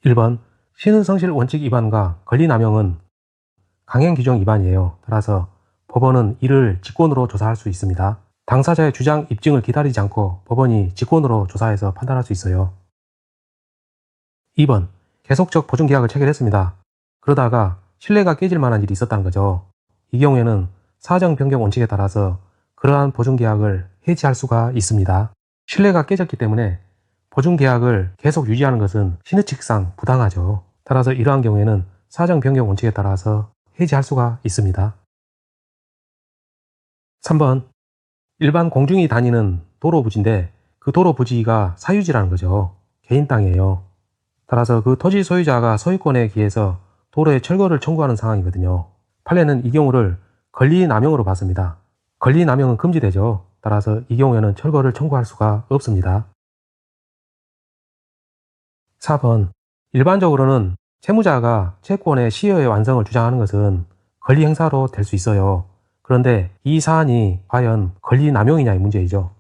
1번 신의성실 원칙 위반과 권리남용은 강행 규정 위반이에요. 따라서 법원은 이를 직권으로 조사할 수 있습니다. 당사자의 주장 입증을 기다리지 않고 법원이 직권으로 조사해서 판단할 수 있어요. 2번 계속적 보증계약을 체결했습니다. 그러다가 신뢰가 깨질 만한 일이 있었다는 거죠. 이 경우에는 사정 변경 원칙에 따라서 그러한 보증계약을 해지할 수가 있습니다. 신뢰가 깨졌기 때문에 보증계약을 계속 유지하는 것은 신의칙상 부당하죠. 따라서 이러한 경우에는 사정 변경 원칙에 따라서 해지할 수가 있습니다. 3번 일반 공중이 다니는 도로 부지인데 그 도로 부지가 사유지라는 거죠. 개인 땅이에요. 따라서 그 토지 소유자가 소유권에 기해서 도로에 철거를 청구하는 상황이거든요. 판례는 이 경우를 권리남용으로 봤습니다. 권리남용은 금지되죠. 따라서 이 경우에는 철거를 청구할 수가 없습니다. 4번 일반적으로는 채무자가 채권의 시효의 완성을 주장하는 것은 권리행사로 될 수 있어요. 그런데 이 사안이 과연 권리남용이냐의 문제이죠.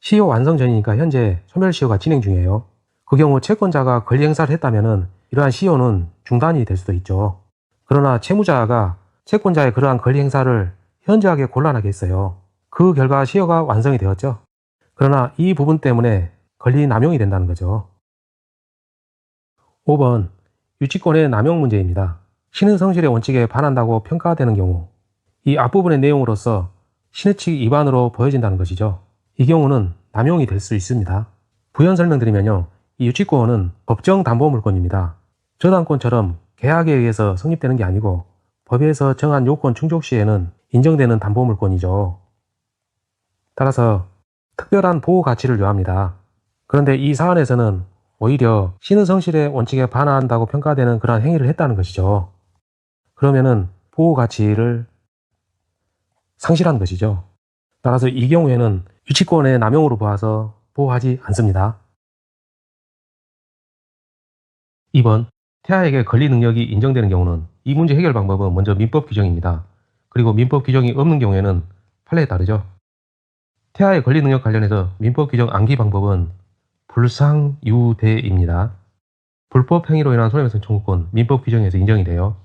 시효 완성 전이니까 현재 소멸시효가 진행 중이에요. 그 경우 채권자가 권리행사를 했다면 이러한 시효는 중단이 될 수도 있죠. 그러나 채무자가 채권자의 그러한 권리행사를 현저하게 곤란하게 했어요. 그 결과 시효가 완성이 되었죠. 그러나 이 부분 때문에 권리남용이 된다는 거죠. 5번 유치권의 남용 문제입니다. 신의성실의 원칙에 반한다고 평가되는 경우 이 앞부분의 내용으로서 신의칙 위반으로 보여진다는 것이죠. 이 경우는 남용이 될 수 있습니다. 부연 설명드리면요. 이 유치권은 법정 담보물권입니다. 저당권처럼 계약에 의해서 성립되는 게 아니고 법에서 정한 요건 충족 시에는 인정되는 담보물권이죠. 따라서 특별한 보호 가치를 요합니다. 그런데 이 사안에서는 오히려 신의성실의 원칙에 반한다고 평가되는 그러한 행위를 했다는 것이죠. 그러면은 보호 가치를 상실한 것이죠. 따라서 이 경우에는 유치권의 남용으로 보아서 보호하지 않습니다. 2번 태아에게 권리 능력이 인정되는 경우는 이 문제 해결 방법은 먼저 민법 규정입니다. 그리고 민법 규정이 없는 경우에는 판례에 따르죠. 태아의 권리 능력 관련해서 민법 규정 암기 방법은 불상유대입니다. 불법 행위로 인한 손해배상 청구권 민법 규정에서 인정이 돼요.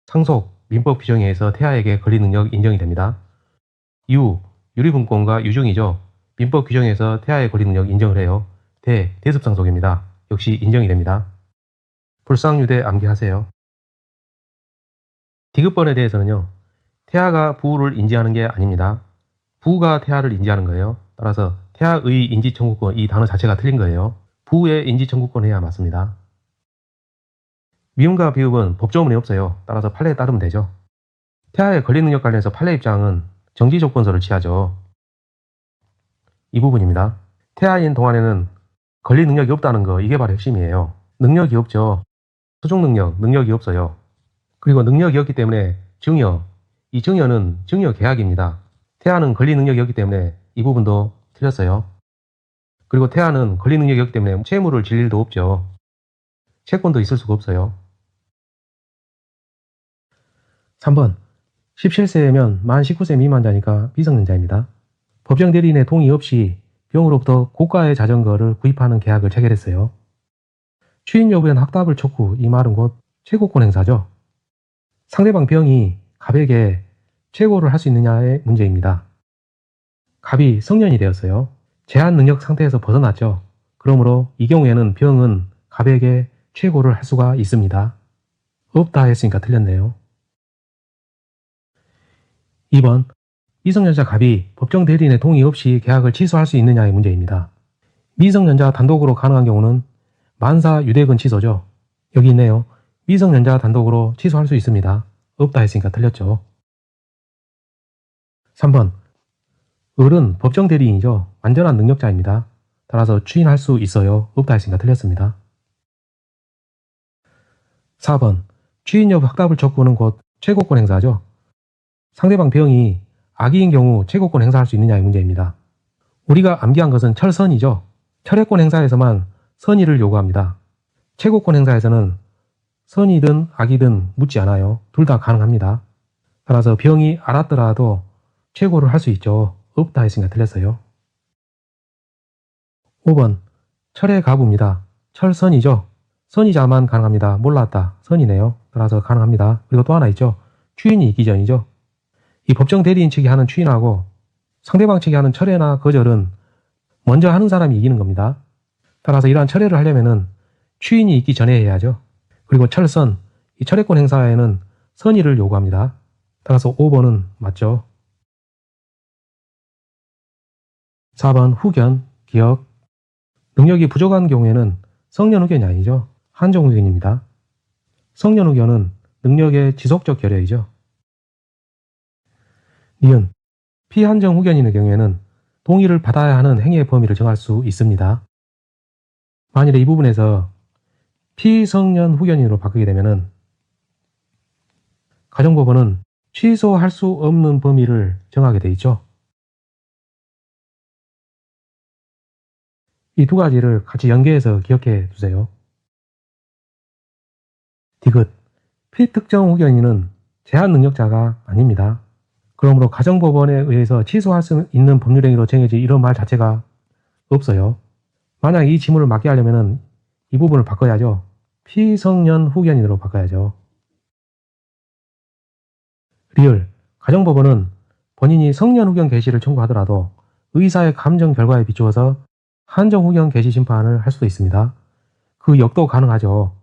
상속 민법 규정에 의해서 태아에게 권리 능력 인정이 됩니다. 유리분권과 유증이죠. 민법 규정에서 태아의 권리 능력 인정을 해요. 대습상속입니다. 역시 인정이 됩니다. 불상유대 암기하세요. 디귿번에 대해서는요. 태아가 부우를 인지하는 게 아닙니다. 부우가 태아를 인지하는 거예요. 따라서 태아의 인지청구권 이 단어 자체가 틀린 거예요. 부우의 인지청구권 해야 맞습니다. 미움과 비읍은 법조문이 없어요. 따라서 판례에 따르면 되죠. 태아의 권리 능력 관련해서 판례 입장은 정지조건서를 취하죠. 이 부분입니다. 태아인 동안에는 권리 능력이 없다는 거 이게 바로 핵심이에요. 능력이 없죠. 소종 능력이 없어요. 그리고 능력이 없기 때문에 이 증여는 증여 계약입니다. 태아는 권리 능력이 없기 때문에 이 부분도 틀렸어요. 그리고 태아는 권리 능력이 없기 때문에 채무를 질 일도 없죠. 채권도 있을 수가 없어요. 3번 17세면 만 19세 미만자니까 미성년자입니다. 법정 대리인의 동의 없이 병으로부터 고가의 자전거를 구입하는 계약을 체결했어요. 추인 여부엔 확답을 촉구, 이 말은 곧 최고권 행사죠. 상대방 병이 갑에게 최고를 할 수 있느냐의 문제입니다. 갑이 성년이 되었어요. 제한 능력 상태에서 벗어났죠. 그러므로 이 경우에는 병은 갑에게 최고를 할 수가 있습니다. 없다 했으니까 틀렸네요. 2번 미성년자 갑이 법정 대리인의 동의 없이 계약을 취소할 수 있느냐의 문제입니다. 미성년자 단독으로 가능한 경우는 만사 유대근 취소죠. 여기 있네요. 미성년자 단독으로 취소할 수 있습니다. 없다 했으니까 틀렸죠. 3번 을은 법정 대리인이죠. 완전한 능력자입니다. 따라서 추인할 수 있어요. 없다 했으니까 틀렸습니다. 4번 추인 여부 확답을 촉구는 곧 최고권 행사죠. 상대방 병이 악의인 경우 최고권 행사할 수 있느냐의 문제입니다. 우리가 암기한 것은 철선이죠. 철회권 행사에서만 선의를 요구합니다. 최고권 행사에서는 선이든 악이든 묻지 않아요. 둘 다 가능합니다. 따라서 병이 알았더라도 최고를 할 수 있죠. 없다 했으니까 틀렸어요. 5번 철의 가부입니다. 철선이죠. 선의자만 가능합니다. 몰랐다. 선이네요. 따라서 가능합니다. 그리고 또 하나 있죠. 추인이 있기 전이죠. 이 법정 대리인 측이 하는 추인하고 상대방 측이 하는 철회나 거절은 먼저 하는 사람이 이기는 겁니다. 따라서 이러한 철회를 하려면은 추인이 있기 전에 해야죠. 그리고 철선, 이 철회권 행사에는 선의를 요구합니다. 따라서 5번은 맞죠. 4번 후견, 기억. 능력이 부족한 경우에는 성년 후견이 아니죠. 한정 후견입니다. 성년 후견은 능력의 지속적 결여이죠. 니은, 피한정 후견인의 경우에는 동의를 받아야 하는 행위의 범위를 정할 수 있습니다. 만일에 이 부분에서 피성년 후견인으로 바꾸게 되면은 가정법원은 취소할 수 없는 범위를 정하게 돼 있죠. 이 두 가지를 같이 연계해서 기억해 두세요. 디귿, 피특정 후견인은 제한 능력자가 아닙니다. 그러므로 가정법원에 의해서 취소할 수 있는 법률행위로 정해진 이런 말 자체가 없어요. 만약 이 지문을 맞게 하려면 이 부분을 바꿔야죠. 피성년 후견인으로 바꿔야죠. 리을, 가정법원은 본인이 성년 후견 개시를 청구하더라도 의사의 감정 결과에 비추어서 한정 후견 개시 심판을 할 수도 있습니다. 그 역도 가능하죠.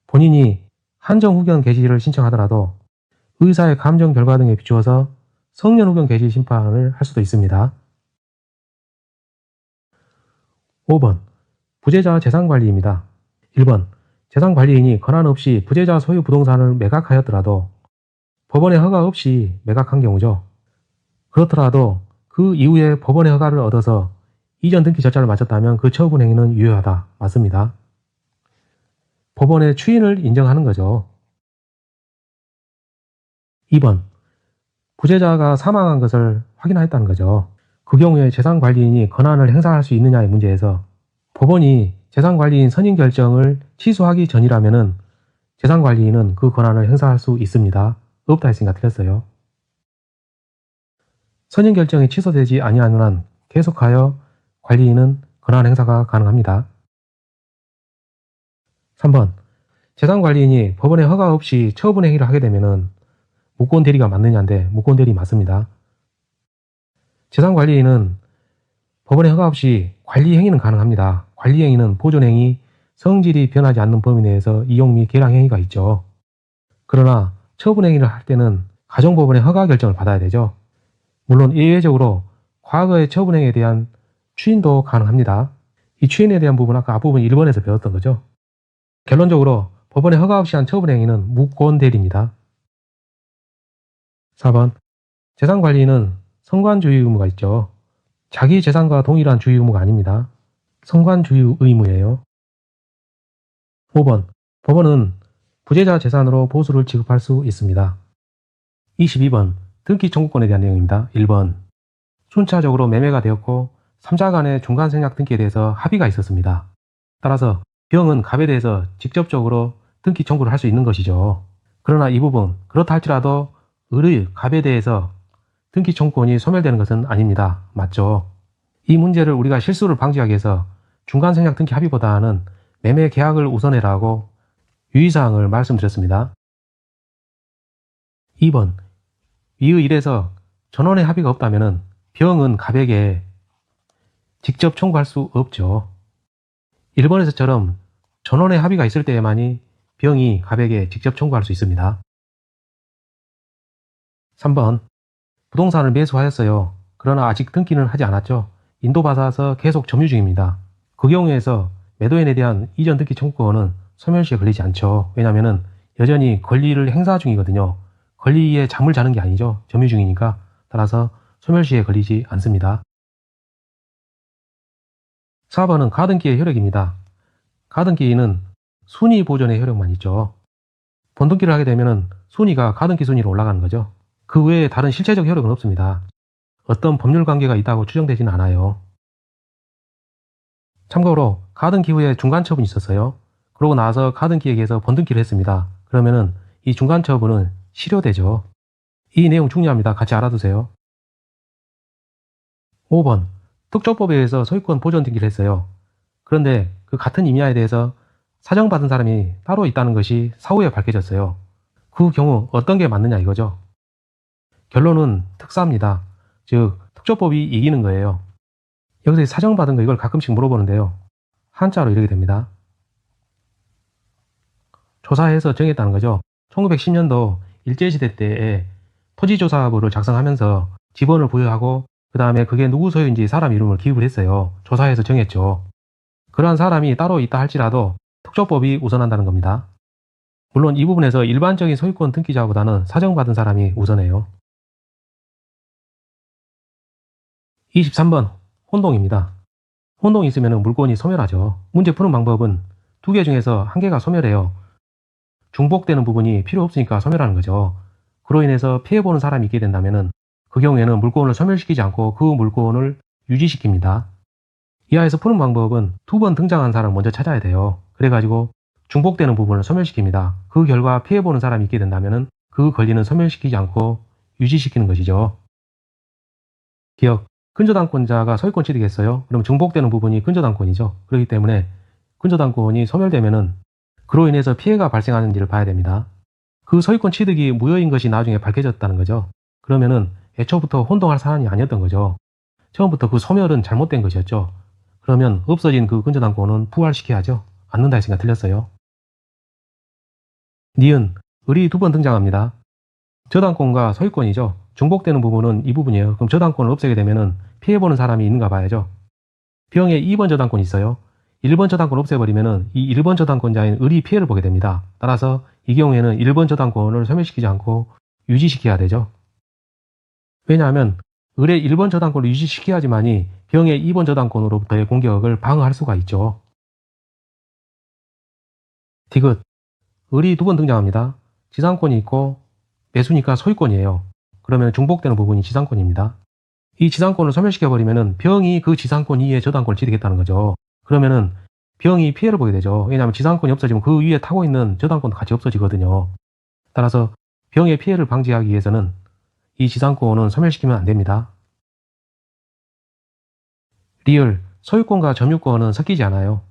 본인이 한정 후견 개시를 신청하더라도 의사의 감정 결과 등에 비추어서 성년 후견 개시 심판을 할 수도 있습니다. 5번, 부재자 재산관리입니다. 1번, 재산관리인이 권한 없이 부재자 소유 부동산을 매각하였더라도 법원의 허가 없이 매각한 경우죠. 그렇더라도 그 이후에 법원의 허가를 얻어서 이전 등기 절차를 마쳤다면 그 처분 행위는 유효하다. 맞습니다. 법원의 추인을 인정하는 거죠. 2번, 부재자가 사망한 것을 확인하였다는 거죠. 그 경우에 재산관리인이 권한을 행사할 수 있느냐의 문제에서 법원이 재산관리인 선임 결정을 취소하기 전이라면 재산관리인은 그 권한을 행사할 수 있습니다. 없다 했으니까 틀렸어요. 선임 결정이 취소되지 아니하는 한 계속하여 관리인은 권한 행사가 가능합니다. 3번, 재산관리인이 법원의 허가 없이 처분 행위를 하게 되면 무권 대리가 맞느냐인데 무권 대리 맞습니다. 재산관리인은 법원의 허가 없이 관리 행위는 가능합니다. 관리 행위는 보존 행위, 성질이 변하지 않는 범위 내에서 이용 및 개량 행위가 있죠. 그러나 처분 행위를 할 때는 가정법원의 허가 결정을 받아야 되죠. 물론 예외적으로 과거의 처분 행위에 대한 추인도 가능합니다. 이 추인에 대한 부분 아까 앞부분 1번에서 배웠던 거죠. 결론적으로 법원의 허가 없이 한 처분 행위는 무권 대리입니다. 4번, 재산관리인은 성관주의 의무가 있죠. 자기 재산과 동일한 주의 의무가 아닙니다. 성관주의 의무예요. 5번, 법원은 부재자 재산으로 보수를 지급할 수 있습니다. 22번, 등기 청구권에 대한 내용입니다. 1번, 순차적으로 매매가 되었고 3자 간의 중간 생략 등기에 대해서 합의가 있었습니다. 따라서 병은 갑에 대해서 직접적으로 등기 청구를 할 수 있는 것이죠. 그러나 이 부분, 그렇다 할지라도 을의 갑에 대해서 등기 청구권이 소멸되는 것은 아닙니다. 맞죠? 이 문제를 우리가 실수를 방지하기 위해서 중간 생략 등기 합의보다는 매매 계약을 우선해라고 유의사항을 말씀드렸습니다. 2번, 이의 1에서 전원의 합의가 없다면 병은 갑에게 직접 청구할 수 없죠. 1번에서처럼 전원의 합의가 있을 때에만이 병이 갑에게 직접 청구할 수 있습니다. 3번, 부동산을 매수하였어요. 그러나 아직 등기는 하지 않았죠. 인도받아서 계속 점유 중입니다. 그 경우에서 매도인에 대한 이전 등기 청구권은 소멸시에 걸리지 않죠. 왜냐하면 여전히 권리를 행사 중이거든요. 권리에 잠을 자는 게 아니죠. 점유 중이니까. 따라서 소멸시에 걸리지 않습니다. 4번은 가등기의 효력입니다. 가등기는 순위 보존의 효력만 있죠. 본등기를 하게 되면 순위가 가등기 순위로 올라가는 거죠. 그 외에 다른 실체적 효력은 없습니다. 어떤 법률 관계가 있다고 추정되지는 않아요. 참고로 가등기 후에 중간처분이 있었어요. 그러고 나서 가등기에게서 본등기를 했습니다. 그러면은 이 중간처분은 실효되죠. 이 내용 중요합니다. 같이 알아두세요. 5번, 특조법에 의해서 소유권 보존 등기를 했어요. 그런데 그 같은 임야에 대해서 사정받은 사람이 따로 있다는 것이 사후에 밝혀졌어요. 그 경우 어떤 게 맞느냐 이거죠. 결론은 특사입니다. 즉 특조법이 이기는 거예요. 여기서 사정받은 거 이걸 가끔씩 물어보는데요. 한자로 이렇게 됩니다. 조사해서 정했다는 거죠. 1910년도 일제시대 때에 토지조사부를 작성하면서 지번을 부여하고 그 다음에 그게 누구 소유인지 사람 이름을 기입을 했어요. 조사해서 정했죠. 그러한 사람이 따로 있다 할지라도 특조법이 우선한다는 겁니다. 물론 이 부분에서 일반적인 소유권 등기자보다는 사정받은 사람이 우선해요. 23번 혼동입니다. 혼동이 있으면 물권이 소멸하죠. 문제 푸는 방법은 두 개 중에서 한 개가 소멸해요. 중복되는 부분이 필요 없으니까 소멸하는 거죠. 그로 인해서 피해보는 사람이 있게 된다면 그 경우에는 물권을 소멸시키지 않고 그 물권을 유지시킵니다. 이하에서 푸는 방법은 두 번 등장한 사람을 먼저 찾아야 돼요. 그래가지고 중복되는 부분을 소멸시킵니다. 그 결과 피해보는 사람이 있게 된다면 그 권리는 소멸시키지 않고 유지시키는 것이죠. 기억, 근저당권자가 소유권 취득했어요. 그럼 중복되는 부분이 근저당권이죠. 그렇기 때문에 근저당권이 소멸되면 그로 인해서 피해가 발생하는지를 봐야 됩니다. 그 소유권 취득이 무효인 것이 나중에 밝혀졌다는 거죠. 그러면은 애초부터 혼동할 사안이 아니었던 거죠. 처음부터 그 소멸은 잘못된 것이었죠. 그러면 없어진 그 근저당권은 부활시켜야죠. 않는다 했으니까 틀렸어요. 니은, 을이 두 번 등장합니다. 저당권과 소유권이죠. 중복되는 부분은 이 부분이에요. 그럼 저당권을 없애게 되면은 피해보는 사람이 있는가 봐야죠. 병에 2번 저당권이 있어요. 1번 저당권 없애버리면은 이 1번 저당권자인 을이 피해를 보게 됩니다. 따라서 이 경우에는 1번 저당권을 소멸시키지 않고 유지시켜야 되죠. 왜냐하면 을의 1번 저당권을 유지시켜야지만이 병의 2번 저당권으로부터의 공격을 방어할 수가 있죠. 디귿, 을이 두 번 등장합니다. 지상권이 있고 매수니까 소유권이에요. 그러면 중복되는 부분이 지상권입니다. 이 지상권을 소멸시켜버리면 병이 그 지상권 이외에 저당권을 취득했다는 거죠. 그러면은 병이 피해를 보게 되죠. 왜냐하면 지상권이 없어지면 그 위에 타고 있는 저당권도 같이 없어지거든요. 따라서 병의 피해를 방지하기 위해서는 이 지상권은 소멸시키면 안 됩니다. 리을, 소유권과 점유권은 섞이지 않아요.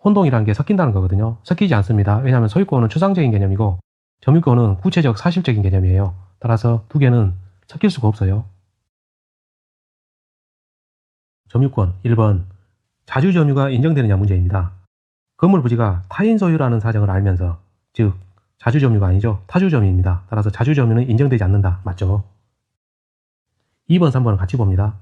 혼동이라는 게 섞인다는 거거든요. 섞이지 않습니다. 왜냐하면 소유권은 추상적인 개념이고 점유권은 구체적 사실적인 개념이에요. 따라서 두 개는 섞일 수가 없어요. 점유권 1번, 자주점유가 인정되느냐 문제입니다. 건물 부지가 타인 소유라는 사정을 알면서, 즉 자주점유가 아니죠. 타주점유입니다. 따라서 자주점유는 인정되지 않는다. 맞죠? 2번, 3번은 같이 봅니다.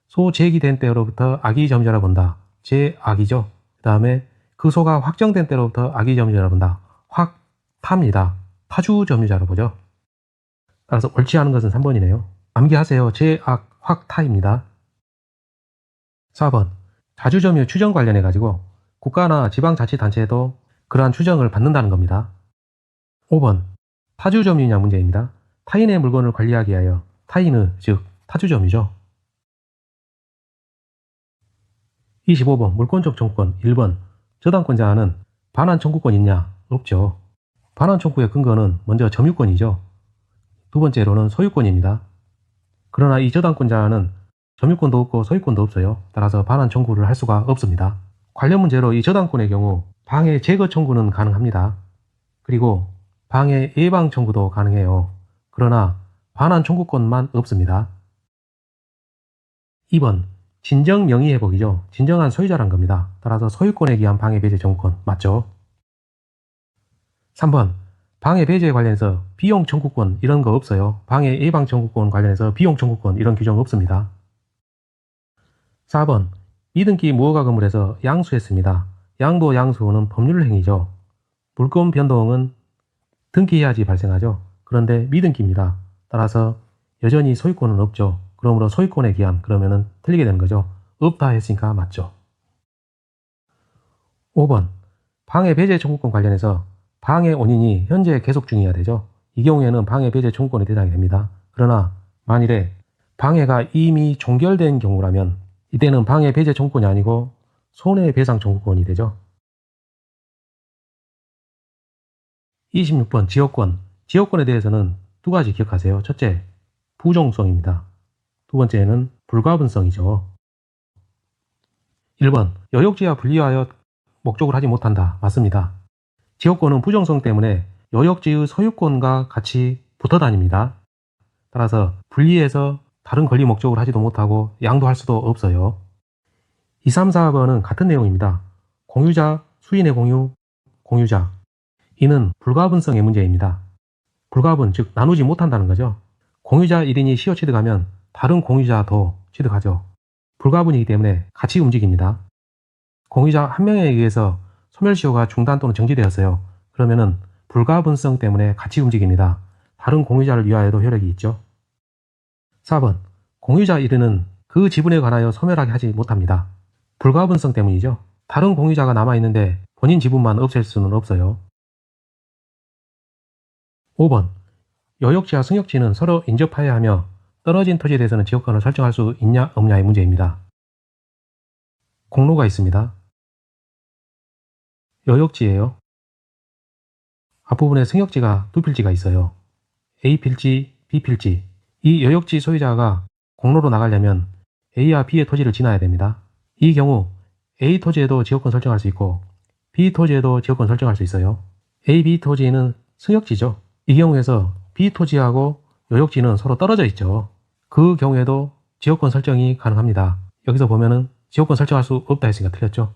소 제기된 때로부터 악의점유자라 본다. 제악이죠. 그 다음에 그 소가 확정된 때로부터 악의점유자라 본다. 확타입니다. 타주점유자로 보죠. 따라서 옳지 않은 것은 3번이네요. 암기하세요. 제악 확타입니다. 4번, 자주점유 추정 관련해 가지고 국가나 지방자치단체도 그러한 추정을 받는다는 겁니다. 5번, 타주점유냐 문제입니다. 타인의 물건을 관리하기 위하여, 타인은 즉 타주점유죠. 25번, 물권적 청구권 1번, 저당권자는 반환 청구권 있냐? 없죠. 반환 청구의 근거는 먼저 점유권이죠. 두 번째로는 소유권입니다. 그러나 이 저당권자는 점유권도 없고 소유권도 없어요. 따라서 반환 청구를 할 수가 없습니다. 관련 문제로 이 저당권의 경우 방해 제거 청구는 가능합니다. 그리고 방해 예방 청구도 가능해요. 그러나 반환 청구권만 없습니다. 2번, 진정 명의 회복이죠. 진정한 소유자란 겁니다. 따라서 소유권에 기한 방해 배제 청구권 맞죠? 3번, 방해 배제에 관련해서 비용 청구권 이런 거 없어요. 방해 예방 청구권 관련해서 비용 청구권 이런 규정 없습니다. 4번, 미등기 무허가 건물에서 양수했습니다. 양도 양수는 법률 행위죠. 물권 변동은 등기해야지 발생하죠. 그런데 미등기입니다. 따라서 여전히 소유권은 없죠. 그러므로 소유권에 기한 그러면은 틀리게 되는 거죠. 없다 했으니까 맞죠. 5번, 방해 배제 청구권 관련해서 방해 원인이 현재 계속 중이어야 되죠. 이 경우에는 방해 배제 청구권의 대상이 됩니다. 그러나 만일에 방해가 이미 종결된 경우라면 이때는 방해 배제 청구권이 아니고 손해배상 청구권이 되죠. 26번, 지역권. 지역권에 대해서는 두 가지 기억하세요. 첫째, 부종성입니다. 두 번째는 불가분성이죠. 1번, 여역지와 분리하여 목적으로 하지 못한다. 맞습니다. 지역권은 부정성 때문에 여역지의 소유권과 같이 붙어 다닙니다. 따라서 분리해서 다른 권리 목적으로 하지도 못하고 양도할 수도 없어요. 2, 3, 4번은 같은 내용입니다. 공유자, 수인의 공유, 공유자. 이는 불가분성의 문제입니다. 불가분, 즉 나누지 못한다는 거죠. 공유자 1인이 시효 취득하면 다른 공유자도 취득하죠. 불가분이기 때문에 같이 움직입니다. 공유자 한 명에 의해서 소멸시효가 중단 또는 정지되었어요. 그러면은 불가분성 때문에 같이 움직입니다. 다른 공유자를 위하여도 효력이 있죠. 4번, 공유자 1인은 그 지분에 관하여 소멸하게 하지 못합니다. 불가분성 때문이죠. 다른 공유자가 남아있는데 본인 지분만 없앨 수는 없어요. 5번, 여역지와 승역지는 서로 인접하여야 하며 떨어진 토지에 대해서는 지역권을 설정할 수 있냐 없냐의 문제입니다. 공로가 있습니다. 여역지예요. 앞부분에 승역지가 두 필지가 있어요. A필지, B필지. 이 여역지 소유자가 공로로 나가려면 A와 B의 토지를 지나야 됩니다. 이 경우 A 토지에도 지역권 설정할 수 있고 B 토지에도 지역권 설정할 수 있어요. A, B 토지는 승역지죠. 이 경우에서 B 토지하고 여역지는 서로 떨어져 있죠. 그 경우에도 지역권 설정이 가능합니다. 여기서 보면은 지역권 설정할 수 없다 했으니까 틀렸죠.